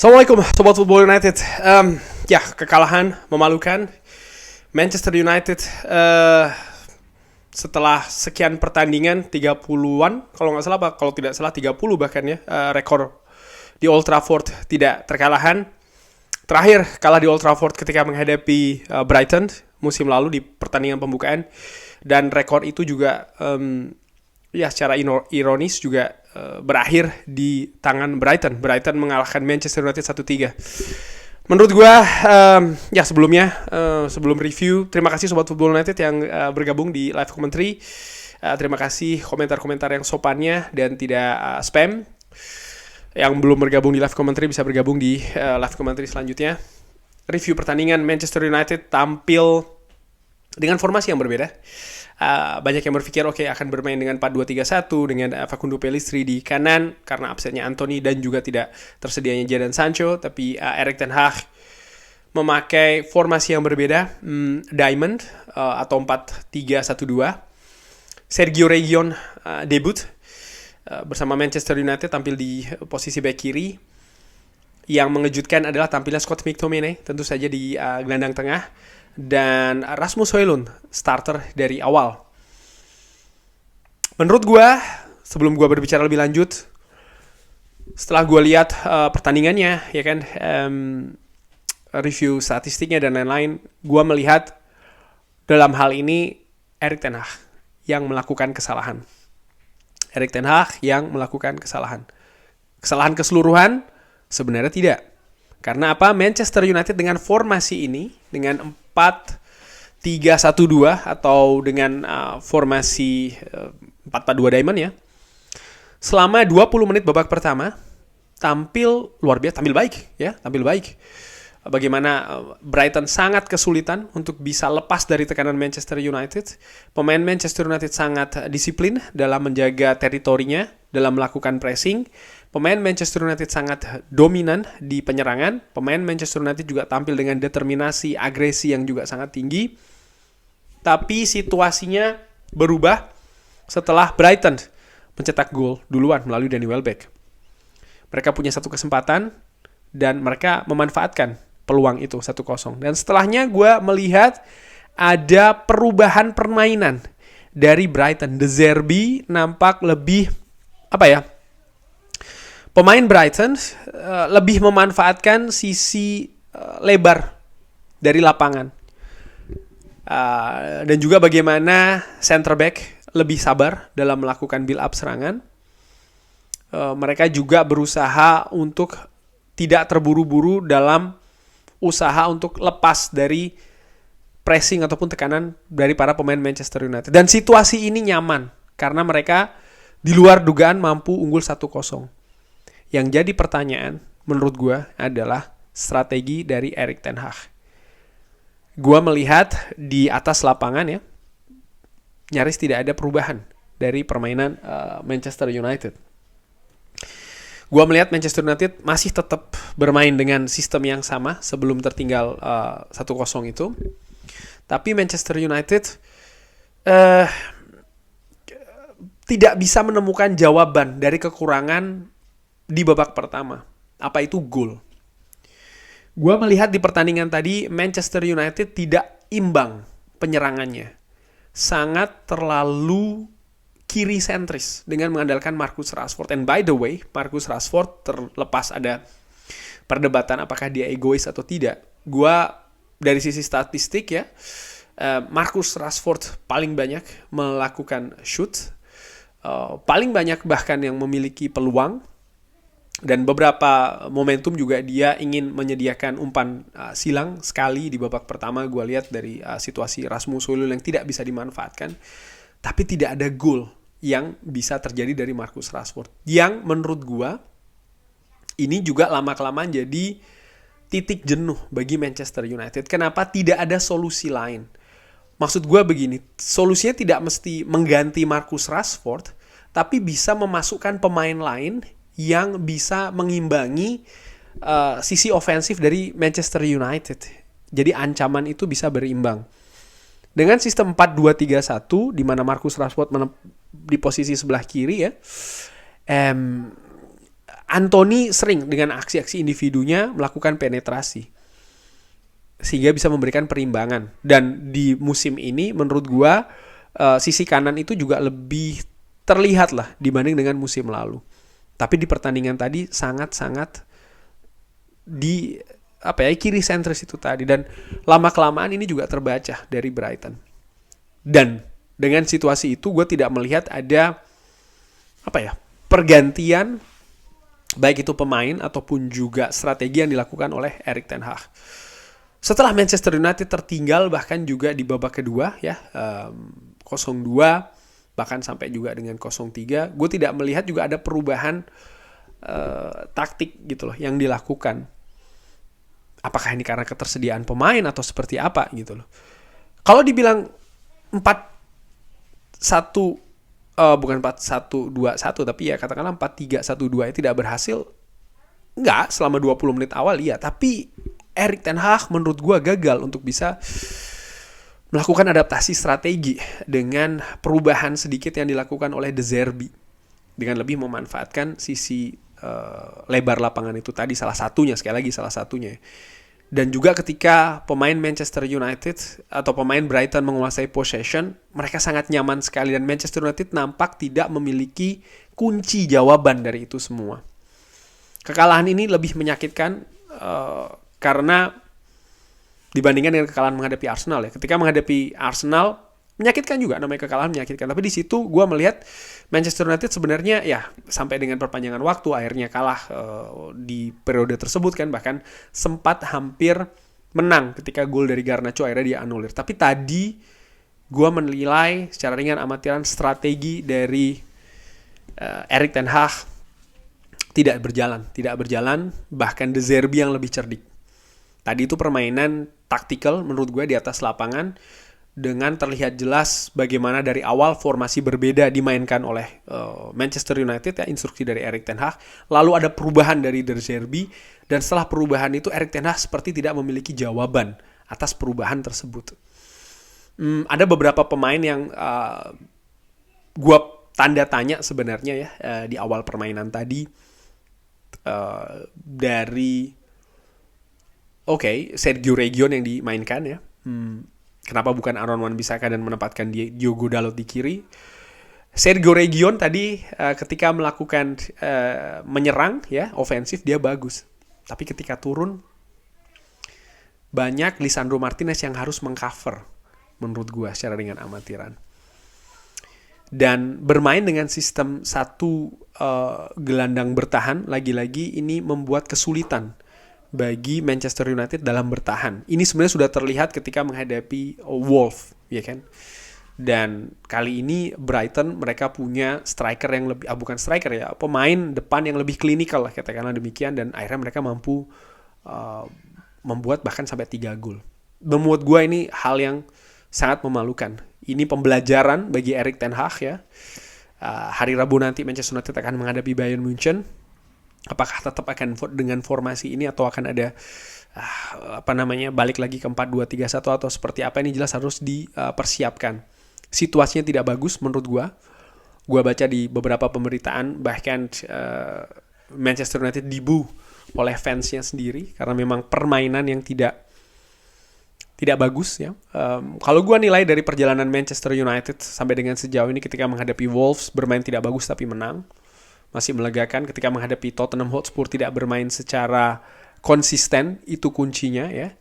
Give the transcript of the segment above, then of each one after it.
Assalamualaikum Sobat Football United. Ya, kekalahan memalukan Manchester United setelah sekian pertandingan 30-an, kalau nggak salah, kalau tidak salah 30 bahkan ya, rekor di Old Trafford tidak terkalahkan. Terakhir kalah di Old Trafford ketika menghadapi Brighton musim lalu di pertandingan pembukaan, dan rekor itu juga ya secara ironis juga berakhir di tangan Brighton. Brighton mengalahkan Manchester United 1-3. Menurut gue, ya sebelumnya, sebelum review, terima kasih Sobat Football United yang bergabung di live commentary. Terima kasih komentar-komentar yang sopannya dan tidak spam. Yang belum bergabung di live commentary bisa bergabung di live commentary selanjutnya. Review pertandingan Manchester United tampil dengan formasi yang berbeda. Banyak yang berpikir akan bermain dengan 4-2-3-1 dengan Facundo Pellistri di kanan karena absennya Anthony dan juga tidak tersedianya Jadon Sancho. Tapi Erik ten Hag memakai formasi yang berbeda, Diamond atau 4-3-1-2. Sergio Reguilon debut bersama Manchester United, tampil di posisi bek kiri. Yang mengejutkan adalah tampilnya Scott McTominay tentu saja di gelandang tengah, dan Rasmus Højlund starter dari awal. Menurut gue, sebelum gue berbicara lebih lanjut, setelah gue lihat pertandingannya, ya kan, review statistiknya dan lain-lain, gue melihat dalam hal ini Erik ten Hag yang melakukan kesalahan. Erik ten Hag yang melakukan kesalahan. Kesalahan keseluruhan? Sebenarnya tidak. Karena apa? Manchester United dengan formasi ini, dengan 4-3-1-2 atau dengan formasi 4-4-2 Diamond ya, selama 20 menit babak pertama tampil luar biasa, tampil baik. Bagaimana Brighton sangat kesulitan untuk bisa lepas dari tekanan Manchester United. Pemain Manchester United sangat disiplin dalam menjaga teritorinya, dalam melakukan pressing. Pemain Manchester United sangat dominan di penyerangan. Pemain Manchester United juga tampil dengan determinasi, agresi yang juga sangat tinggi. Tapi situasinya berubah setelah Brighton mencetak gol duluan melalui Danny Welbeck. Mereka punya satu kesempatan dan mereka memanfaatkan peluang itu 1-0. Dan setelahnya gue melihat ada perubahan permainan dari Brighton. De Zerbi nampak lebih pemain Brighton lebih memanfaatkan sisi lebar dari lapangan. Dan juga bagaimana center back lebih sabar dalam melakukan build up serangan. Mereka juga berusaha untuk tidak terburu-buru dalam usaha untuk lepas dari pressing ataupun tekanan dari para pemain Manchester United. Dan situasi ini nyaman karena mereka di luar dugaan mampu unggul 1-0. Yang jadi pertanyaan menurut gue adalah strategi dari Erik ten Hag. Gue melihat di atas lapangan ya, nyaris tidak ada perubahan dari permainan Manchester United. Gue melihat Manchester United masih tetap bermain dengan sistem yang sama sebelum tertinggal 1-0 itu. Tapi Manchester United tidak bisa menemukan jawaban dari kekurangan di babak pertama. Apa itu gol? Gue melihat di pertandingan tadi Manchester United tidak imbang penyerangannya. Sangat terlalu kiri sentris dengan mengandalkan Marcus Rashford. And by the way, Marcus Rashford, terlepas ada perdebatan apakah dia egois atau tidak, gua dari sisi statistik ya, Marcus Rashford paling banyak melakukan shoot, paling banyak bahkan yang memiliki peluang, dan beberapa momentum juga dia ingin menyediakan umpan silang sekali di babak pertama. Gua lihat dari situasi Rasmus Højlund yang tidak bisa dimanfaatkan, tapi tidak ada gol yang bisa terjadi dari Marcus Rashford. Yang menurut gua ini juga lama-kelamaan jadi titik jenuh bagi Manchester United. Kenapa tidak ada solusi lain? Maksud gua begini, solusinya tidak mesti mengganti Marcus Rashford, tapi bisa memasukkan pemain lain yang bisa mengimbangi sisi ofensif dari Manchester United. Jadi ancaman itu bisa berimbang. Dengan sistem 4-2-3-1 di mana Marcus Rashford di posisi sebelah kiri ya, Anthony sering dengan aksi-aksi individunya melakukan penetrasi sehingga bisa memberikan perimbangan. Dan di musim ini menurut gua sisi kanan itu juga lebih terlihat lah dibanding dengan musim lalu. Tapi di pertandingan tadi sangat-sangat di kiri sentris itu tadi, dan lama-kelamaan ini juga terbaca dari Brighton. Dan dengan situasi itu gue tidak melihat ada pergantian baik itu pemain ataupun juga strategi yang dilakukan oleh Erik ten Hag. Setelah Manchester United tertinggal bahkan juga di babak kedua ya, 0-2 bahkan sampai juga dengan 0-3, gue tidak melihat juga ada perubahan taktik gitu loh yang dilakukan. Apakah ini karena ketersediaan pemain atau seperti apa gitu loh. Kalau dibilang bukan 4-1-2-1 tapi ya katakanlah 4-3-1-2 ya tidak berhasil. Enggak, selama 20 menit awal iya, tapi Erik ten Hag menurut gue gagal untuk bisa melakukan adaptasi strategi dengan perubahan sedikit yang dilakukan oleh De Zerbi dengan lebih memanfaatkan sisi lebar lapangan itu tadi, salah satunya. Dan juga ketika pemain Manchester United atau pemain Brighton menguasai possession, mereka sangat nyaman sekali dan Manchester United nampak tidak memiliki kunci jawaban dari itu semua. Kekalahan ini lebih menyakitkan karena dibandingkan dengan kekalahan menghadapi Arsenal ya. Ketika menghadapi Arsenal menyakitkan juga, namanya kekalahan menyakitkan. Tapi di situ gue melihat Manchester United sebenarnya ya sampai dengan perpanjangan waktu akhirnya kalah di periode tersebut kan, bahkan sempat hampir menang ketika gol dari Garnacho akhirnya dia anulir. Tapi tadi gue menilai secara ringan amatiran strategi dari Erik ten Hag tidak berjalan, bahkan De Zerbi yang lebih cerdik. Tadi itu permainan taktikal menurut gue di atas lapangan, dengan terlihat jelas bagaimana dari awal formasi berbeda dimainkan oleh Manchester United ya, instruksi dari Erik ten Hag. Lalu ada perubahan dari De Zerbi, dan setelah perubahan itu Erik ten Hag seperti tidak memiliki jawaban atas perubahan tersebut. Ada beberapa pemain yang gue tanda tanya sebenarnya ya di awal permainan tadi. Dari Sergio Reguilon yang dimainkan ya. Kenapa bukan Aaron Wan-Bissaka dan menempatkan Diogo Dalot di kiri? Sergio Reguilon tadi ketika melakukan menyerang ya, ofensif dia bagus. Tapi ketika turun banyak Lisandro Martinez yang harus mengcover menurut gua secara ringan amatiran. Dan bermain dengan sistem satu gelandang bertahan, lagi-lagi ini membuat kesulitan bagi Manchester United dalam bertahan. Ini sebenarnya sudah terlihat ketika menghadapi Wolves, ya kan? Dan kali ini Brighton mereka punya striker yang lebih, pemain depan yang lebih klinikal lah, katakanlah demikian, dan akhirnya mereka mampu membuat bahkan sampai 3 gol. Membuat gue ini hal yang sangat memalukan. Ini pembelajaran bagi Erik ten Hag ya. Hari Rabu nanti Manchester United akan menghadapi Bayern Munchen. Apakah tetap akan dengan formasi ini atau akan ada balik lagi ke 4-2-3-1 atau seperti apa, ini jelas harus dipersiapkan. Situasinya tidak bagus menurut gua. Gua baca di beberapa pemberitaan bahkan Manchester United dibu oleh fansnya sendiri karena memang permainan yang tidak bagus ya. Kalau gua nilai dari perjalanan Manchester United sampai dengan sejauh ini, ketika menghadapi Wolves bermain tidak bagus tapi menang, masih melegakan. Ketika menghadapi Tottenham Hotspur tidak bermain secara konsisten, itu kuncinya ya.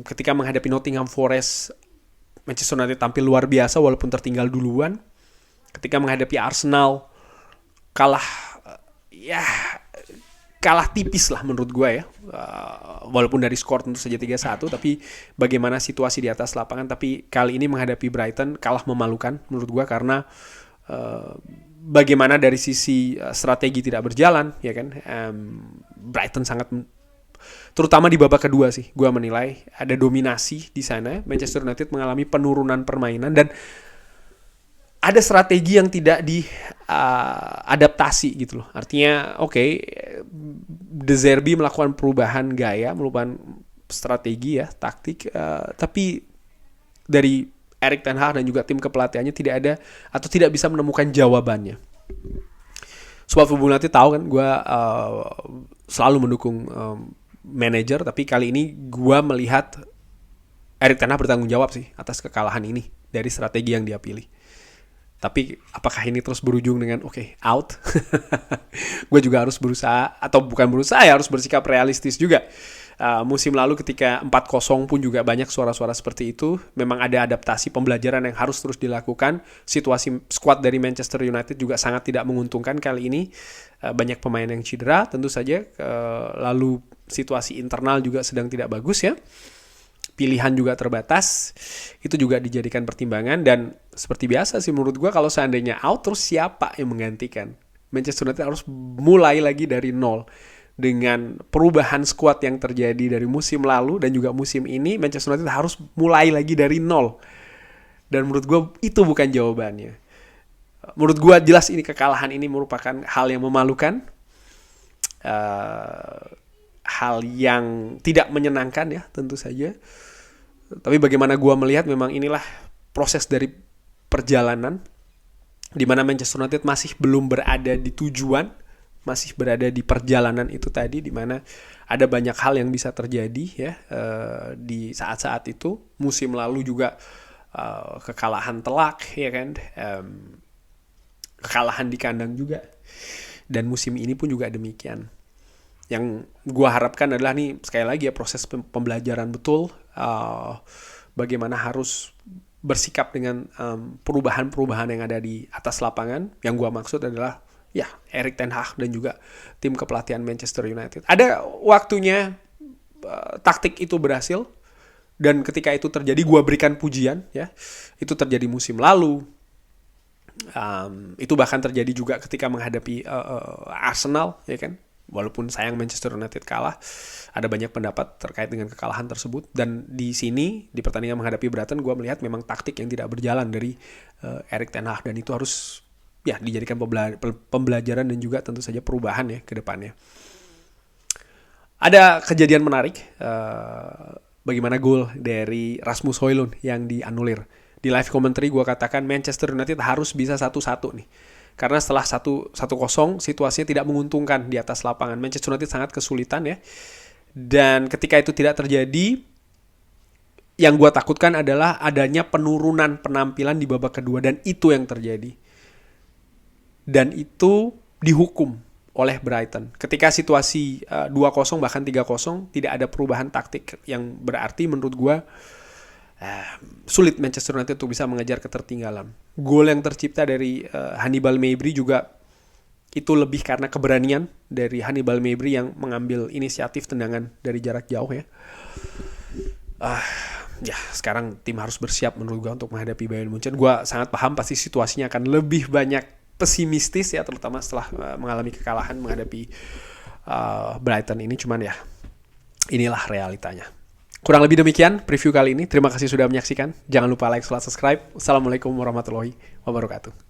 Ketika menghadapi Nottingham Forest, Manchester United tampil luar biasa walaupun tertinggal duluan. Ketika menghadapi Arsenal kalah tipis lah menurut gue ya. Walaupun dari skor tentu saja 3-1, tapi bagaimana situasi di atas lapangan. Tapi kali ini menghadapi Brighton kalah memalukan menurut gue karena bagaimana dari sisi strategi tidak berjalan ya kan. Brighton sangat, terutama di babak kedua sih gue menilai ada dominasi di sana. Manchester United mengalami penurunan permainan dan ada strategi yang tidak diadaptasi gitu loh. Artinya De Zerbi melakukan perubahan gaya, melakukan strategi ya, taktik, tapi dari Erik ten Hag dan juga tim kepelatihannya tidak ada atau tidak bisa menemukan jawabannya. Sobat Football United tahu kan gue selalu mendukung manajer, tapi kali ini gue melihat Erik ten Hag bertanggung jawab sih atas kekalahan ini dari strategi yang dia pilih. Tapi apakah ini terus berujung dengan out? Gue juga harus berusaha, atau bukan berusaha ya, harus bersikap realistis juga. Musim lalu ketika 4-0 pun juga banyak suara-suara seperti itu. Memang ada adaptasi pembelajaran yang harus terus dilakukan. Situasi squad dari Manchester United juga sangat tidak menguntungkan kali ini. Banyak pemain yang cedera tentu saja. Lalu situasi internal juga sedang tidak bagus ya. Pilihan juga terbatas, itu juga dijadikan pertimbangan. Dan seperti biasa sih menurut gue, kalau seandainya out, terus siapa yang menggantikan? Manchester United harus mulai lagi dari nol. Dengan perubahan skuad yang terjadi dari musim lalu dan juga musim ini, Manchester United harus mulai lagi dari nol. Dan menurut gue itu bukan jawabannya. Menurut gue jelas ini kekalahan ini merupakan hal yang memalukan, hal yang tidak menyenangkan ya tentu saja. Tapi bagaimana gue melihat, memang inilah proses dari perjalanan di mana Manchester United masih belum berada di tujuan, masih berada di perjalanan itu tadi, di mana ada banyak hal yang bisa terjadi ya di saat-saat itu. Musim lalu juga kekalahan telak ya kan, kekalahan di kandang juga, dan musim ini pun juga demikian. Yang gue harapkan adalah nih sekali lagi ya, proses pembelajaran betul, bagaimana harus bersikap dengan perubahan-perubahan yang ada di atas lapangan. Yang gue maksud adalah ya Erik ten Hag dan juga tim kepelatihan Manchester United. Ada waktunya taktik itu berhasil, dan ketika itu terjadi gue berikan pujian ya. Itu terjadi musim lalu. Itu bahkan terjadi juga ketika menghadapi Arsenal ya kan. Walaupun sayang Manchester United kalah, ada banyak pendapat terkait dengan kekalahan tersebut. Dan di sini, di pertandingan menghadapi Brighton, gue melihat memang taktik yang tidak berjalan dari Erik ten Hag. Dan itu harus ya dijadikan pembelajaran dan juga tentu saja perubahan ya ke depannya. Ada kejadian menarik, bagaimana gol dari Rasmus Højlund yang dianulir. Di live commentary gue katakan Manchester United harus bisa 1-1 nih. Karena setelah 1-0 situasinya tidak menguntungkan di atas lapangan. Manchester United sangat kesulitan ya. Dan ketika itu tidak terjadi, yang gue takutkan adalah adanya penurunan penampilan di babak kedua. Dan itu yang terjadi. Dan itu dihukum oleh Brighton. Ketika situasi 2-0 bahkan 3-0, tidak ada perubahan taktik. Yang berarti menurut gue sulit Manchester United untuk bisa mengejar ketertinggalan. Gol yang tercipta dari Hannibal Mejbri juga itu lebih karena keberanian dari Hannibal Mejbri yang mengambil inisiatif tendangan dari jarak jauh ya. Ya sekarang tim harus bersiap menurut gue untuk menghadapi Bayern Munchen. Gue sangat paham pasti situasinya akan lebih banyak pesimistis ya, terutama setelah mengalami kekalahan menghadapi Brighton ini. Cuman ya inilah realitanya. Kurang lebih demikian preview kali ini. Terima kasih sudah menyaksikan. Jangan lupa like, subscribe. Assalamualaikum warahmatullahi wabarakatuh.